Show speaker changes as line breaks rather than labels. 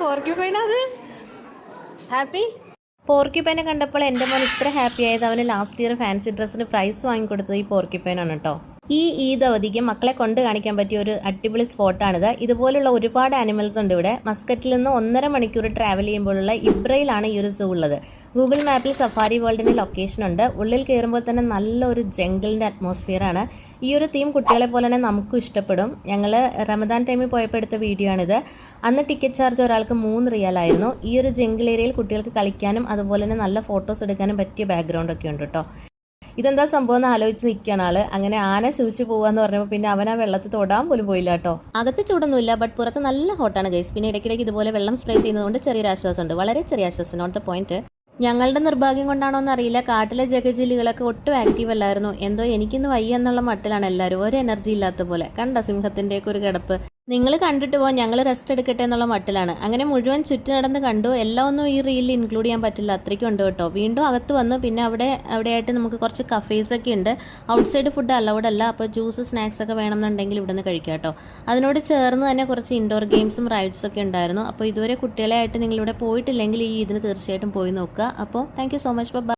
പോർക്യൂപൈൻ അത് ഹാപ്പി. പോർക്യൂപൈനെ കണ്ടപ്പോൾ എൻ്റെ മോൻ ഇത്ര ഹാപ്പി ആയത് അവന് ലാസ്റ്റ് ഇയർ ഫാൻസി ഡ്രസ്സിന് പ്രൈസ് വാങ്ങിക്കൊടുത്തത് ഈ പോർക്യൂപൈനാണ് കേട്ടോ. ഈ ഈദ് അവധിക്ക് മക്കളെ കൊണ്ട് കാണിക്കാൻ പറ്റിയ ഒരു അടിപൊളി സ്പോട്ടാണിത്. ഇതുപോലുള്ള ഒരുപാട് ആനിമൽസ് ഉണ്ട് ഇവിടെ. മസ്കറ്റിൽ നിന്ന് 1.5 മണിക്കൂർ ട്രാവൽ ചെയ്യുമ്പോഴുള്ള ഇബ്രയിലാണ് ഈ ഒരു സൂ ഉള്ളത്. ഗൂഗിൾ മാപ്പിൽ സഫാരി വേൾഡിൻ്റെ ലൊക്കേഷൻ ഉണ്ട്. ഉള്ളിൽ കയറുമ്പോൾ തന്നെ നല്ലൊരു ജംഗിളിൻ്റെ അറ്റ്മോസ്ഫിയറാണ്. ഈ ഒരു തീം കുട്ടികളെ പോലെ തന്നെ നമുക്കും ഇഷ്ടപ്പെടും. ഞങ്ങൾ റമദാൻ ടൈമിൽ പോയപ്പോൾ എടുത്ത വീഡിയോ ആണിത്. അന്ന് ടിക്കറ്റ് ചാർജ് ഒരാൾക്ക് 3 റിയാലായിരുന്നു. ഈ ഒരു ജംഗിൾ ഏരിയയിൽ കുട്ടികൾക്ക് കളിക്കാനും അതുപോലെ തന്നെ നല്ല ഫോട്ടോസ് എടുക്കാനും പറ്റിയ ബാക്ക്ഗ്രൗണ്ട് ഒക്കെ ഉണ്ട് കേട്ടോ. ഇതെന്താ സംഭവം എന്ന് ആലോചിച്ച് നിൽക്കുകയാണ് ആള്. അങ്ങനെ ആന ശൂശിച്ച് പോകാന്ന് പറഞ്ഞപ്പോൾ പിന്നെ അവൻ ആ വെള്ളത്തിൽ തൊടാൻ പോലും പോയില്ല കേട്ടോ. അകത്ത് ചൂടൊന്നുമില്ല, ബട്ട് പുറത്ത് നല്ല ഹോട്ടാണ് ഗൈസ്. പിന്നെ ഇടയ്ക്കിടയ്ക്ക് ഇതുപോലെ വെള്ളം സ്പ്രേ ചെയ്യുന്നതുകൊണ്ട് ചെറിയൊരു ആശ്വാസമുണ്ട്, വളരെ ചെറിയ ആശ്വാസം. Not the point. ഞങ്ങളുടെ നിർഭാഗ്യം കൊണ്ടാണോ എന്നറിയില്ല, കാട്ടിലെ ജഗജീലികളൊക്കെ ഒട്ടും ആക്റ്റീവ് അല്ലായിരുന്നു. എന്തോ എനിക്കിന്ന് വയ്യ എന്നുള്ള മട്ടിലാണ് എല്ലാവരും, ഒരു എനർജി ഇല്ലാത്ത പോലെ. കണ്ട സിംഹത്തിൻ്റെയൊക്കെ ഒരു കിടപ്പ്. നിങ്ങൾ കണ്ടിട്ട് പോകാൻ, ഞങ്ങൾ റെസ്റ്റ് എടുക്കട്ടെ എന്നുള്ള മട്ടിലാണ്. അങ്ങനെ മുഴുവൻ ചുറ്റി നടന്ന് കണ്ടു. എല്ലാം ഒന്നും ഈ റീലിൽ ഇൻക്ലൂഡ് ചെയ്യാൻ പറ്റില്ല, അത്രയ്ക്കും ഉണ്ട് കേട്ടോ. വീണ്ടും അകത്ത് വന്നു. പിന്നെ അവിടെയായിട്ട് നമുക്ക് കുറച്ച് കഫേസ് ഒക്കെ ഉണ്ട്. ഔട്ട് സൈഡ് ഫുഡ് അലൗഡ് അല്ല, അപ്പോൾ ജ്യൂസ് സ്നാക്സ് ഒക്കെ വേണമെന്നുണ്ടെങ്കിൽ ഇവിടെ നിന്ന് കഴിക്കാം കേട്ടോ. അതിനോട് ചേർന്ന് തന്നെ കുറച്ച് ഇൻഡോർ ഗെയിംസും റൈഡ്സ് ഒക്കെ ഉണ്ടായിരുന്നു. അപ്പോൾ ഇതുവരെ കുട്ടികളെ ആയിട്ട് നിങ്ങളിവിടെ പോയിട്ടില്ലെങ്കിൽ ഈ ഇതിന് തീർച്ചയായിട്ടും പോയി നോക്കുക. അപ്പോൾ thank you so much. By.